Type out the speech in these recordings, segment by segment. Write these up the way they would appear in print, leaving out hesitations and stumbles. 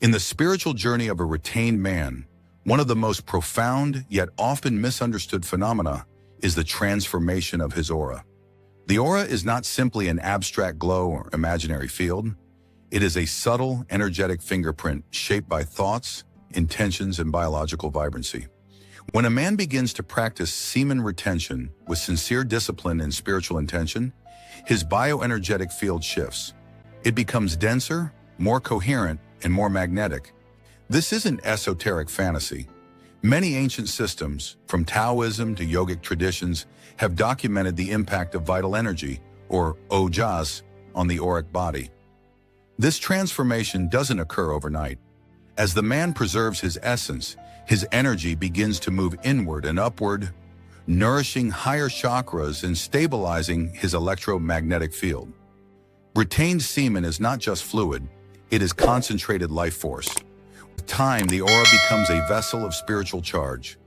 In the spiritual journey of a retained man, one of the most profound yet often misunderstood phenomena is the transformation of his aura. The aura is not simply an abstract glow or imaginary field. It is a subtle, energetic fingerprint shaped by thoughts, intentions, and biological vibrancy. When a man begins to practice semen retention with sincere discipline and spiritual intention, his bioenergetic field shifts. It becomes denser, more coherent, and more magnetic. This isn't esoteric fantasy. Many ancient systems, from Taoism to yogic traditions, have documented the impact of vital energy, or ojas, on the auric body. This transformation doesn't occur overnight. As the man preserves his essence, his energy begins to move inward and upward, nourishing higher chakras and stabilizing his electromagnetic field. Retained semen is not just fluid, it is concentrated life force. With time, the aura becomes a vessel of spiritual charge,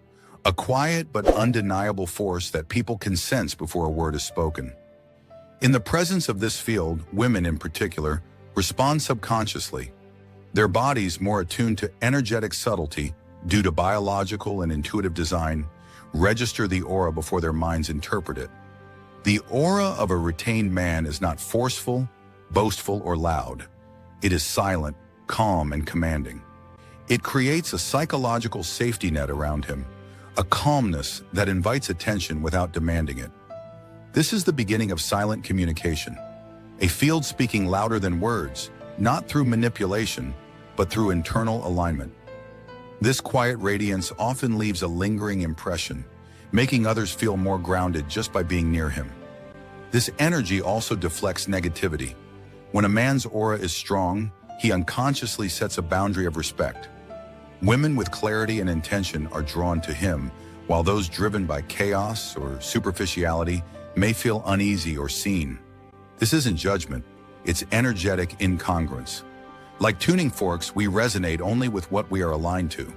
a quiet but undeniable force that people can sense before a word is spoken. In the presence of this field, women in particular respond subconsciously. Their bodies, more attuned to energetic subtlety due to biological and intuitive design, register the aura before their minds interpret it. The aura of a retained man is not forceful, boastful, or loud. It is silent, calm, and commanding. It creates a psychological safety net around him, a calmness that invites attention without demanding it. This is the beginning of silent communication, a field speaking louder than words, not through manipulation, but through internal alignment. This quiet radiance often leaves a lingering impression, making others feel more grounded just by being near him. This energy also deflects negativity. When a man's aura is strong, he unconsciously sets a boundary of respect. Women with clarity and intention are drawn to him, while those driven by chaos or superficiality may feel uneasy or seen. This isn't judgment, it's energetic incongruence. Like tuning forks, we resonate only with what we are aligned to.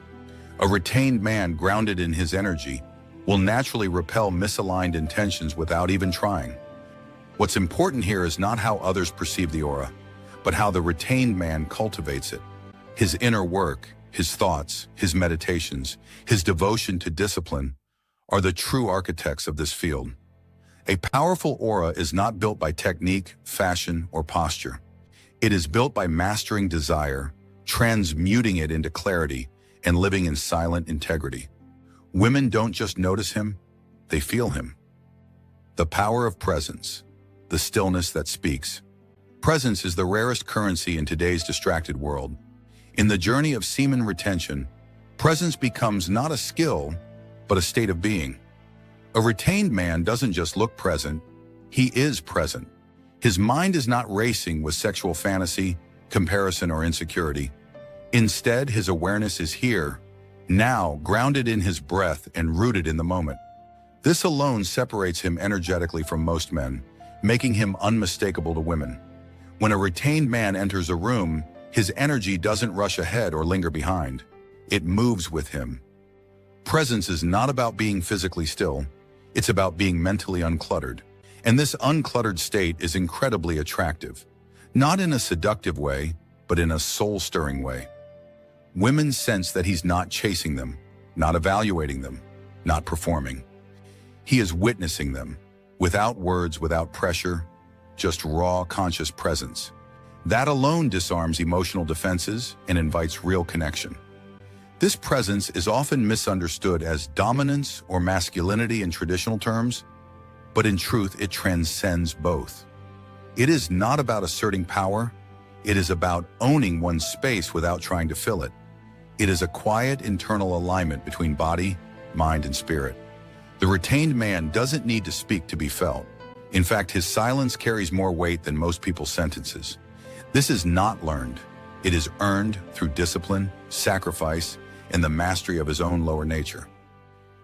A retained man grounded in his energy will naturally repel misaligned intentions without even trying. What's important here is not how others perceive the aura, but how the retained man cultivates it. His inner work, his thoughts, his meditations, his devotion to discipline are the true architects of this field. A powerful aura is not built by technique, fashion, or posture. It is built by mastering desire, transmuting it into clarity, and living in silent integrity. Women don't just notice him, they feel him. The power of presence, the stillness that speaks. Presence is the rarest currency in today's distracted world. In the journey of semen retention, presence becomes not a skill, but a state of being. A retained man doesn't just look present, he is present. His mind is not racing with sexual fantasy, comparison, or insecurity. Instead, his awareness is here, now, grounded in his breath and rooted in the moment. This alone separates him energetically from most men, making him unmistakable to women. When a retained man enters a room, his energy doesn't rush ahead or linger behind. It moves with him. Presence is not about being physically still, it's about being mentally uncluttered. And this uncluttered state is incredibly attractive, not in a seductive way, but in a soul-stirring way. Women sense that he's not chasing them, not evaluating them, not performing. He is witnessing them, without words, without pressure, just raw, conscious presence. That alone disarms emotional defenses and invites real connection. This presence is often misunderstood as dominance or masculinity in traditional terms, but in truth, it transcends both. It is not about asserting power, it is about owning one's space without trying to fill it. It is a quiet internal alignment between body, mind, and spirit. The retained man doesn't need to speak to be felt. In fact, his silence carries more weight than most people's sentences. This is not learned. It is earned through discipline, sacrifice, and the mastery of his own lower nature.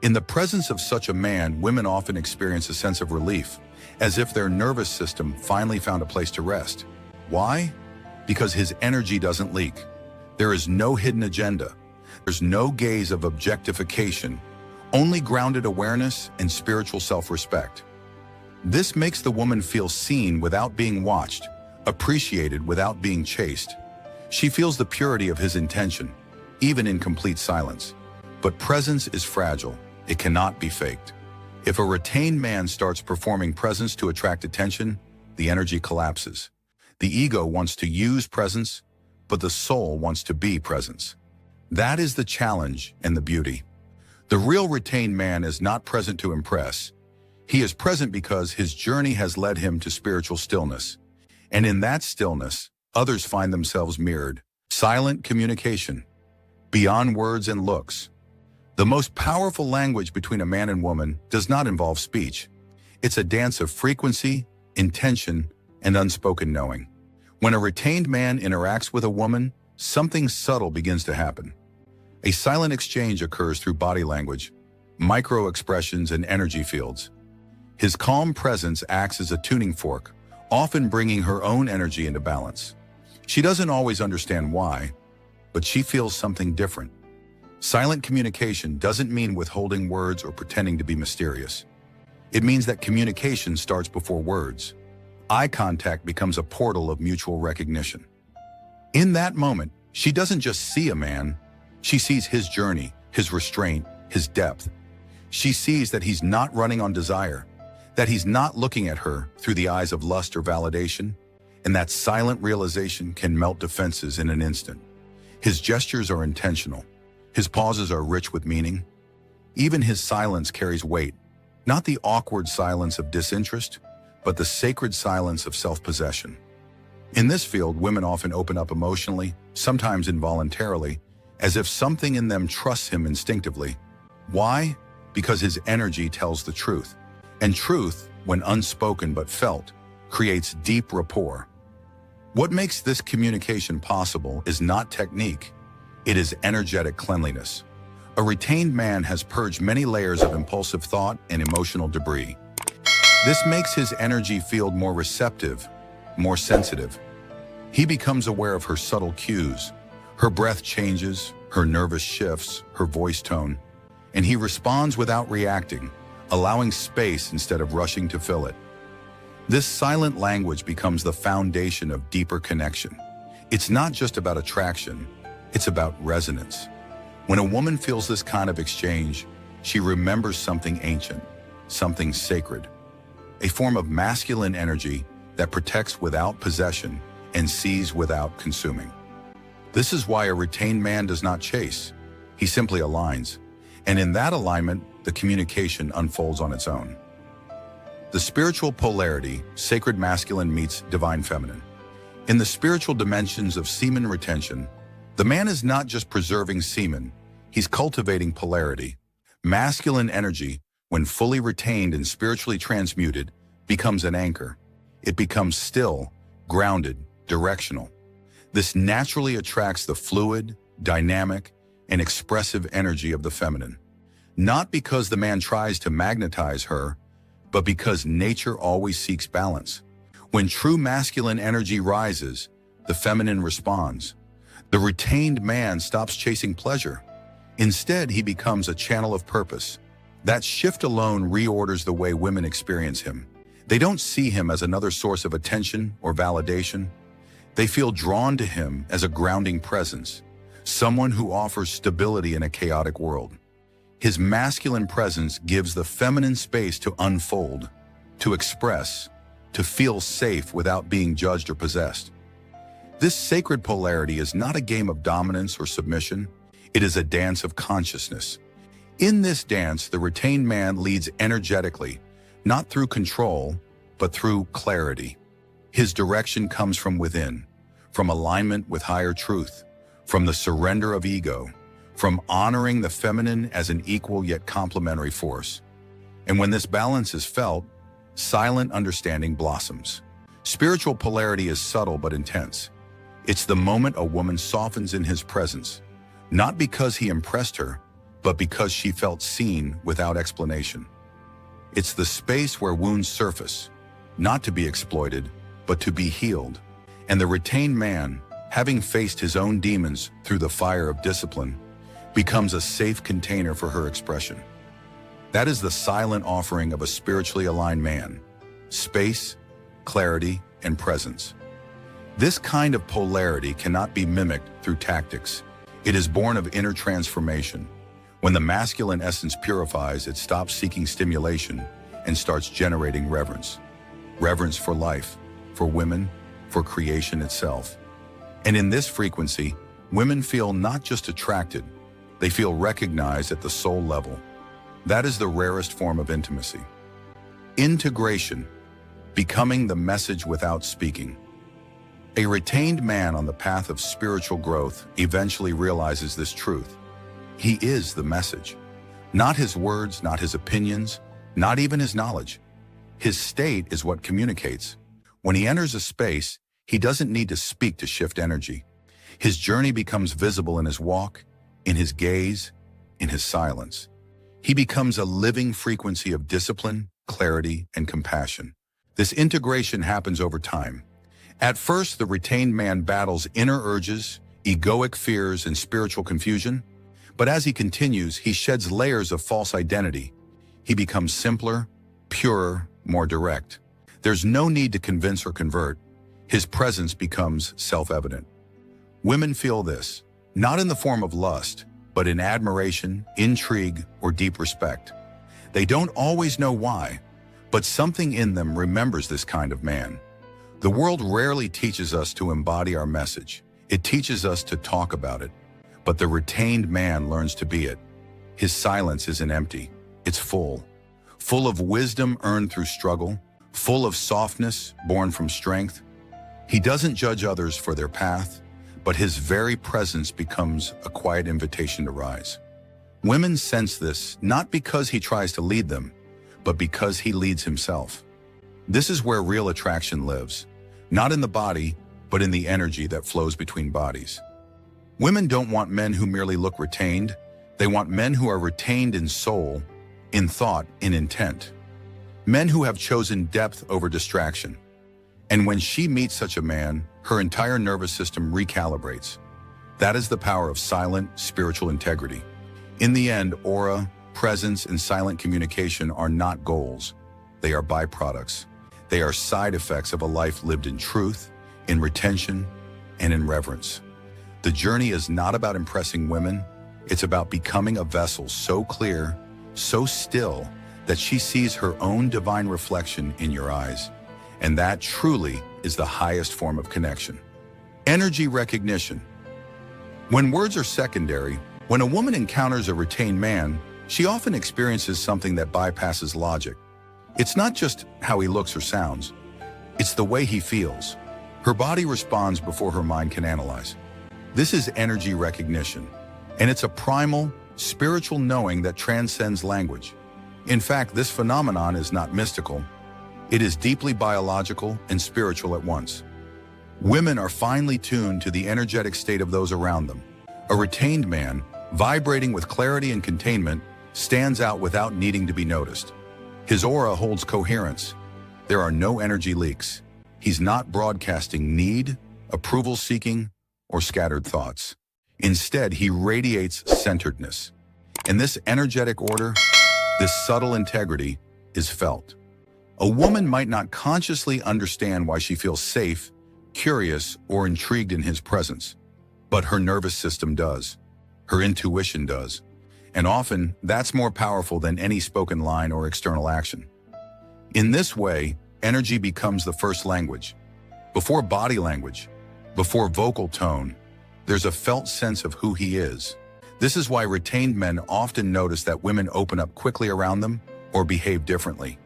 In the presence of such a man, women often experience a sense of relief, as if their nervous system finally found a place to rest. Why? Because his energy doesn't leak. There is no hidden agenda. There's no gaze of objectification, only grounded awareness and spiritual self-respect. This makes the woman feel seen without being watched, appreciated without being chased. She feels the purity of his intention, even in complete silence. But presence is fragile. It cannot be faked. If a retained man starts performing presence to attract attention, the energy collapses. The ego wants to use presence, but the soul wants to be presence. That is the challenge and the beauty. The real retained man is not present to impress. He is present because his journey has led him to spiritual stillness. And in that stillness, others find themselves mirrored. Silent communication, beyond words and looks. The most powerful language between a man and woman does not involve speech. It's a dance of frequency, intention, and unspoken knowing. When a retained man interacts with a woman, something subtle begins to happen. A silent exchange occurs through body language, micro-expressions, and energy fields. His calm presence acts as a tuning fork, often bringing her own energy into balance. She doesn't always understand why, but she feels something different. Silent communication doesn't mean withholding words or pretending to be mysterious. It means that communication starts before words. Eye contact becomes a portal of mutual recognition. In that moment, she doesn't just see a man, she sees his journey, his restraint, his depth. She sees that he's not running on desire, that he's not looking at her through the eyes of lust or validation, and that silent realization can melt defenses in an instant. His gestures are intentional. His pauses are rich with meaning. Even his silence carries weight, not the awkward silence of disinterest, but the sacred silence of self-possession. In this field, women often open up emotionally, sometimes involuntarily, as if something in them trusts him instinctively. Why? Because his energy tells the truth. And truth, when unspoken but felt, creates deep rapport. What makes this communication possible is not technique, it is energetic cleanliness. A retained man has purged many layers of impulsive thought and emotional debris. This makes his energy field more receptive, more sensitive. He becomes aware of her subtle cues. Her breath changes, her nervous shifts, her voice tone, and he responds without reacting, allowing space instead of rushing to fill it. This silent language becomes the foundation of deeper connection. It's not just about attraction, it's about resonance. When a woman feels this kind of exchange, she remembers something ancient, something sacred, a form of masculine energy that protects without possession and sees without consuming. This is why a retained man does not chase, he simply aligns, and in that alignment, the communication unfolds on its own. The spiritual polarity, sacred masculine meets divine feminine. In the spiritual dimensions of semen retention, the man is not just preserving semen, he's cultivating polarity. Masculine energy, when fully retained and spiritually transmuted, becomes an anchor. It becomes still, grounded, directional. This naturally attracts the fluid, dynamic, and expressive energy of the feminine. Not because the man tries to magnetize her, but because nature always seeks balance. When true masculine energy rises, the feminine responds. The retained man stops chasing pleasure. Instead, he becomes a channel of purpose. That shift alone reorders the way women experience him. They don't see him as another source of attention or validation. They feel drawn to him as a grounding presence, someone who offers stability in a chaotic world. His masculine presence gives the feminine space to unfold, to express, to feel safe without being judged or possessed. This sacred polarity is not a game of dominance or submission. It is a dance of consciousness. In this dance, the retained man leads energetically, not through control, but through clarity. His direction comes from within, from alignment with higher truth, from the surrender of ego, from honoring the feminine as an equal yet complementary force. And when this balance is felt, silent understanding blossoms. Spiritual polarity is subtle but intense. It's the moment a woman softens in his presence, not because he impressed her, but because she felt seen without explanation. It's the space where wounds surface, not to be exploited, but to be healed. And the retained man, having faced his own demons through the fire of discipline, becomes a safe container for her expression. That is the silent offering of a spiritually aligned man: space, clarity, and presence. This kind of polarity cannot be mimicked through tactics. It is born of inner transformation. When the masculine essence purifies, it stops seeking stimulation and starts generating reverence. Reverence for life, for women, for creation itself. And in this frequency, women feel not just attracted, they feel recognized at the soul level. That is the rarest form of intimacy. Integration, becoming the message without speaking. A retained man on the path of spiritual growth eventually realizes this truth. He is the message. Not his words, not his opinions, not even his knowledge. His state is what communicates. When he enters a space, he doesn't need to speak to shift energy. His journey becomes visible in his walk, in his gaze, in his silence. He becomes a living frequency of discipline, clarity, and compassion. This integration happens over time. At first, the retained man battles inner urges, egoic fears, and spiritual confusion. But as he continues, he sheds layers of false identity. He becomes simpler, purer, more direct. There's no need to convince or convert. His presence becomes self-evident. Women feel this, not in the form of lust, but in admiration, intrigue, or deep respect. They don't always know why, but something in them remembers this kind of man. The world rarely teaches us to embody our message. It teaches us to talk about it. But the retained man learns to be it. His silence isn't empty. It's full. Full of wisdom earned through struggle, full of softness born from strength. He doesn't judge others for their path, but his very presence becomes a quiet invitation to rise. Women sense this not because he tries to lead them, but because he leads himself. This is where real attraction lives, not in the body, but in the energy that flows between bodies. Women don't want men who merely look retained. They want men who are retained in soul, in thought, in intent. Men who have chosen depth over distraction. And when she meets such a man, her entire nervous system recalibrates. That is the power of silent, spiritual integrity. In the end, aura, presence, and silent communication are not goals. They are byproducts. They are side effects of a life lived in truth, in retention, and in reverence. The journey is not about impressing women. It's about becoming a vessel so clear, so still, that she sees her own divine reflection in your eyes. And that truly is the highest form of connection. Energy recognition. When words are secondary, when a woman encounters a retained man, she often experiences something that bypasses logic. It's not just how he looks or sounds. It's the way he feels. Her body responds before her mind can analyze. This is energy recognition, and it's a primal, spiritual knowing that transcends language. In fact, this phenomenon is not mystical. It is deeply biological and spiritual at once. Women are finely tuned to the energetic state of those around them. A retained man, vibrating with clarity and containment, stands out without needing to be noticed. His aura holds coherence. There are no energy leaks. He's not broadcasting need, approval-seeking, or scattered thoughts. Instead, he radiates centeredness. And this energetic order, this subtle integrity, is felt. A woman might not consciously understand why she feels safe, curious, or intrigued in his presence, but her nervous system does. Her intuition does. And often, that's more powerful than any spoken line or external action. In this way, energy becomes the first language. Before body language, before vocal tone, there's a felt sense of who he is. This is why retained men often notice that women open up quickly around them or behave differently.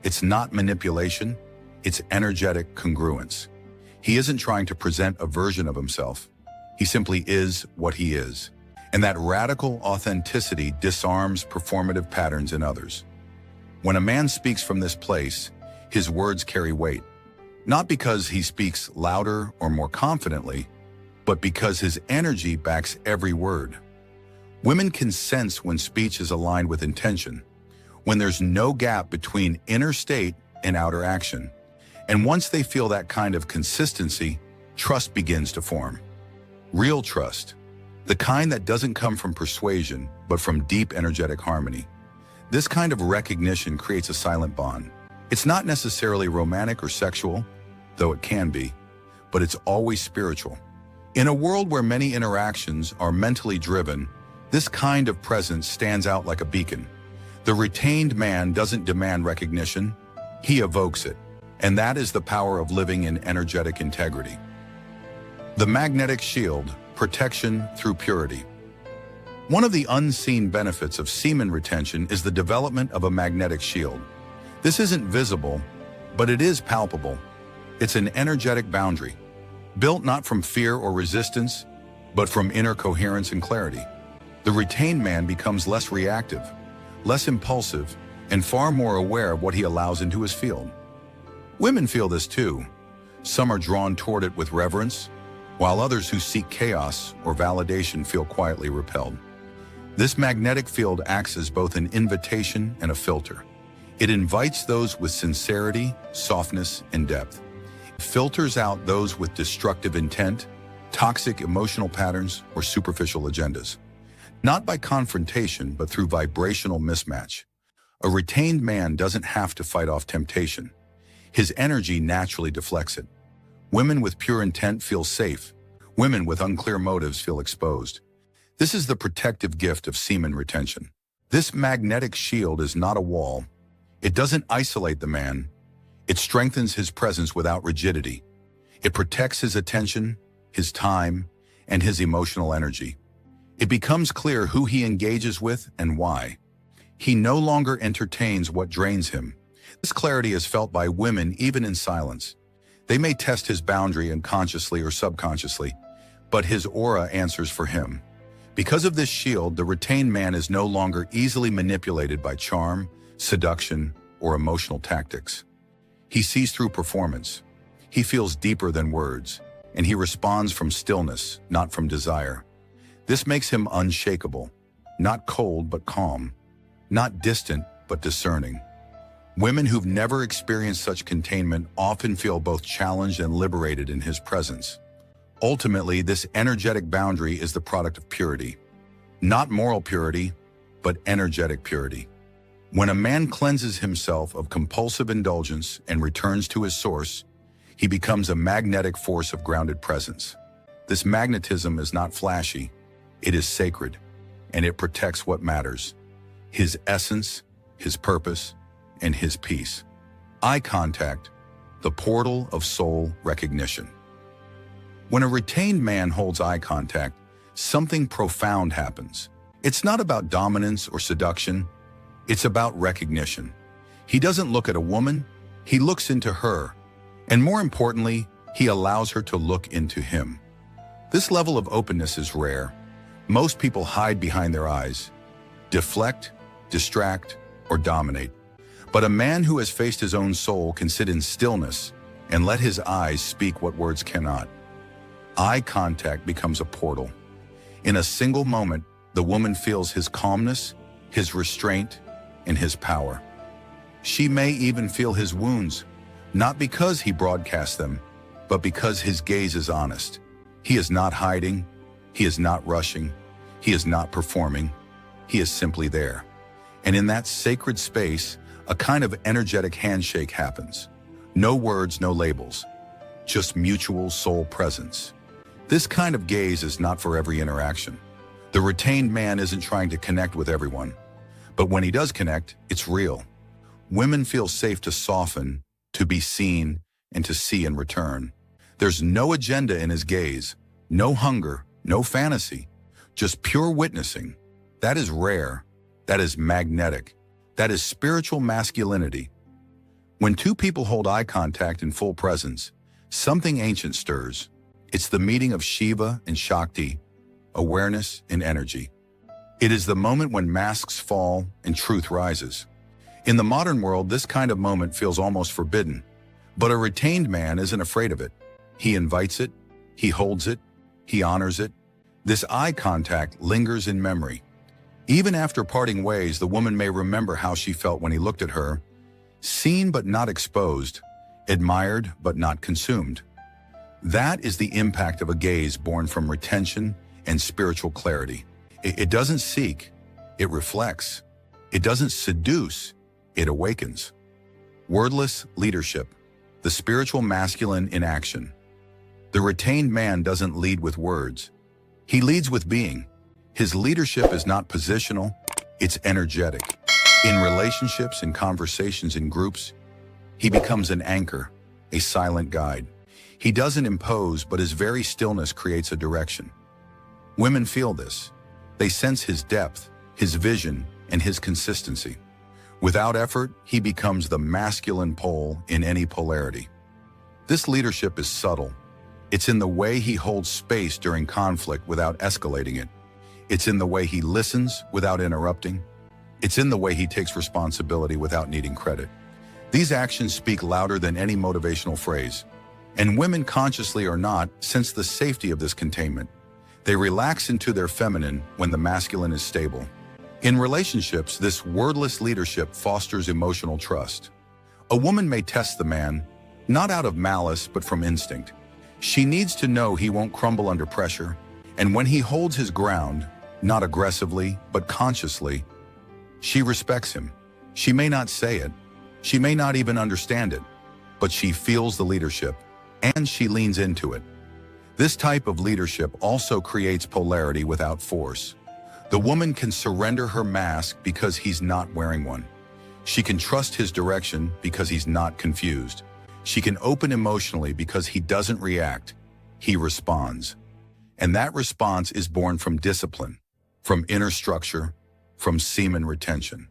It's not manipulation, it's energetic congruence. He isn't trying to present a version of himself. He simply is what he is. And that radical authenticity disarms performative patterns in others. When a man speaks from this place, his words carry weight. Not because he speaks louder or more confidently, but because his energy backs every word. Women can sense when speech is aligned with intention, when there's no gap between inner state and outer action. And once they feel that kind of consistency, trust begins to form. Real trust, the kind that doesn't come from persuasion, but from deep energetic harmony. This kind of recognition creates a silent bond. It's not necessarily romantic or sexual, though it can be, but it's always spiritual. In a world where many interactions are mentally driven, this kind of presence stands out like a beacon. The retained man doesn't demand recognition, he evokes it. And that is the power of living in energetic integrity. The magnetic shield, protection through purity. One of the unseen benefits of semen retention is the development of a magnetic shield. This isn't visible, but it is palpable. It's an energetic boundary, built not from fear or resistance, but from inner coherence and clarity. The retained man becomes less reactive, less impulsive, and far more aware of what he allows into his field. Women feel this too. Some are drawn toward it with reverence, while others who seek chaos or validation feel quietly repelled. This magnetic field acts as both an invitation and a filter. It invites those with sincerity, softness, and depth. It filters out those with destructive intent, toxic emotional patterns, or superficial agendas. Not by confrontation, but through vibrational mismatch. A retained man doesn't have to fight off temptation. His energy naturally deflects it. Women with pure intent feel safe. Women with unclear motives feel exposed. This is the protective gift of semen retention. This magnetic shield is not a wall. It doesn't isolate the man. It strengthens his presence without rigidity. It protects his attention, his time, and his emotional energy. It becomes clear who he engages with and why. He no longer entertains what drains him. This clarity is felt by women even in silence. They may test his boundary unconsciously or subconsciously, but his aura answers for him. Because of this shield, the retained man is no longer easily manipulated by charm, seduction, or emotional tactics. He sees through performance. He feels deeper than words, and he responds from stillness, not from desire. This makes him unshakable, not cold but calm, not distant but discerning. Women who've never experienced such containment often feel both challenged and liberated in his presence. Ultimately, this energetic boundary is the product of purity. Not moral purity, but energetic purity. When a man cleanses himself of compulsive indulgence and returns to his source, he becomes a magnetic force of grounded presence. This magnetism is not flashy, it is sacred, and it protects what matters: his essence, his purpose, and his peace. Eye contact, the portal of soul recognition. When a retained man holds eye contact, something profound happens. It's not about dominance or seduction, it's about recognition. He doesn't look at a woman, he looks into her, and more importantly, he allows her to look into him. This level of openness is rare. Most people hide behind their eyes, deflect, distract, or dominate. But a man who has faced his own soul can sit in stillness and let his eyes speak what words cannot. Eye contact becomes a portal. In a single moment, the woman feels his calmness, his restraint, and his power. She may even feel his wounds, not because he broadcasts them, but because his gaze is honest. He is not hiding, he is not rushing, he is not performing, he is simply there. And in that sacred space, a kind of energetic handshake happens. No words, no labels, just mutual soul presence. This kind of gaze is not for every interaction. The retained man isn't trying to connect with everyone, but when he does connect, it's real. Women feel safe to soften, to be seen, and to see in return. There's no agenda in his gaze, no hunger, no fantasy, just pure witnessing. That is rare, that is magnetic, that is spiritual masculinity. When two people hold eye contact in full presence, something ancient stirs. It's the meeting of Shiva and Shakti, awareness and energy. It is the moment when masks fall and truth rises. In the modern world, this kind of moment feels almost forbidden, but a retained man isn't afraid of it. He invites it, he holds it, he honors it. This eye contact lingers in memory. Even after parting ways, the woman may remember how she felt when he looked at her, seen but not exposed, admired but not consumed. That is the impact of a gaze born from retention and spiritual clarity. It doesn't seek, it reflects. It doesn't seduce, it awakens. Wordless leadership, the spiritual masculine in action. The retained man doesn't lead with words. He leads with being. His leadership is not positional, it's energetic. In relationships, in conversations, in groups, he becomes an anchor, a silent guide. He doesn't impose, but his very stillness creates a direction. Women feel this. They sense his depth, his vision, and his consistency. Without effort, he becomes the masculine pole in any polarity. This leadership is subtle. It's in the way he holds space during conflict without escalating it. It's in the way he listens without interrupting. It's in the way he takes responsibility without needing credit. These actions speak louder than any motivational phrase. And women, consciously or not, sense the safety of this containment. They relax into their feminine when the masculine is stable. In relationships, this wordless leadership fosters emotional trust. A woman may test the man, not out of malice, but from instinct. She needs to know he won't crumble under pressure, and when he holds his ground, not aggressively, but consciously, she respects him. She may not say it, she may not even understand it, but she feels the leadership, and she leans into it. This type of leadership also creates polarity without force. The woman can surrender her mask because he's not wearing one. She can trust his direction because he's not confused. She can open emotionally because he doesn't react, he responds. And that response is born from discipline, from inner structure, from semen retention.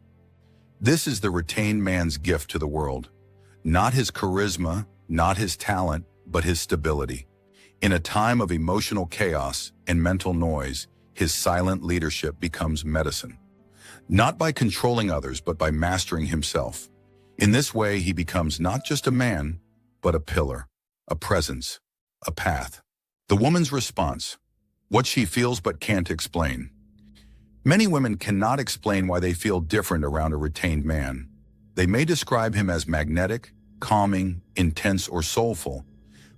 This is the retained man's gift to the world. Not his charisma, not his talent, but his stability. In a time of emotional chaos and mental noise, his silent leadership becomes medicine. Not by controlling others, but by mastering himself. In this way, he becomes not just a man, but a pillar, a presence, a path. The woman's response, what she feels but can't explain. Many women cannot explain why they feel different around a retained man. They may describe him as magnetic, calming, intense, or soulful,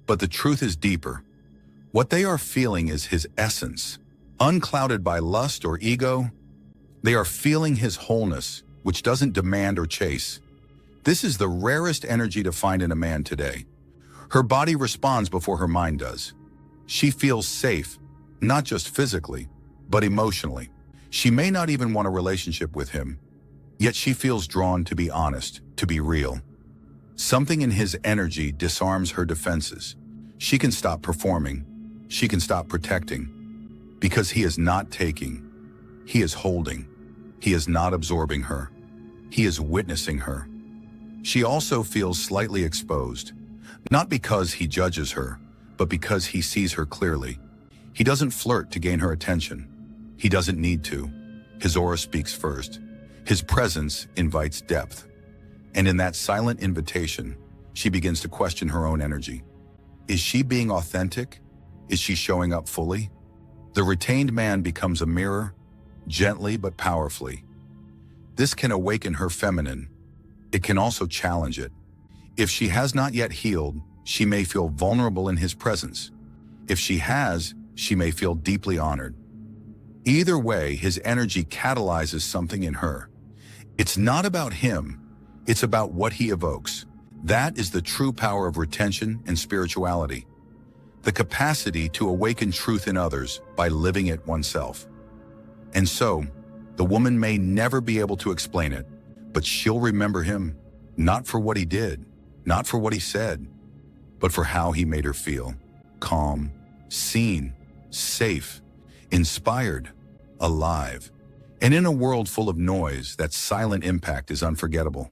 but the truth is deeper. What they are feeling is his essence. Unclouded by lust or ego, they are feeling his wholeness, which doesn't demand or chase. This is the rarest energy to find in a man today. Her body responds before her mind does. She feels safe, not just physically, but emotionally. She may not even want a relationship with him, yet she feels drawn to be honest, to be real. Something in his energy disarms her defenses. She can stop performing. She can stop protecting. Because he is not taking, he is holding. He is not absorbing her. He is witnessing her. She also feels slightly exposed, not because he judges her, but because he sees her clearly. He doesn't flirt to gain her attention. He doesn't need to. His aura speaks first. His presence invites depth. And in that silent invitation, she begins to question her own energy. Is she being authentic? Is she showing up fully? The retained man becomes a mirror, gently but powerfully. This can awaken her feminine. It can also challenge it. If she has not yet healed, she may feel vulnerable in his presence. If she has, she may feel deeply honored. Either way, his energy catalyzes something in her. It's not about him, it's about what he evokes. That is the true power of retention and spirituality. The capacity to awaken truth in others by living it oneself. And so, the woman may never be able to explain it, but she'll remember him, not for what he did, not for what he said, but for how he made her feel. Calm, seen, safe, inspired, alive. And in a world full of noise, that silent impact is unforgettable.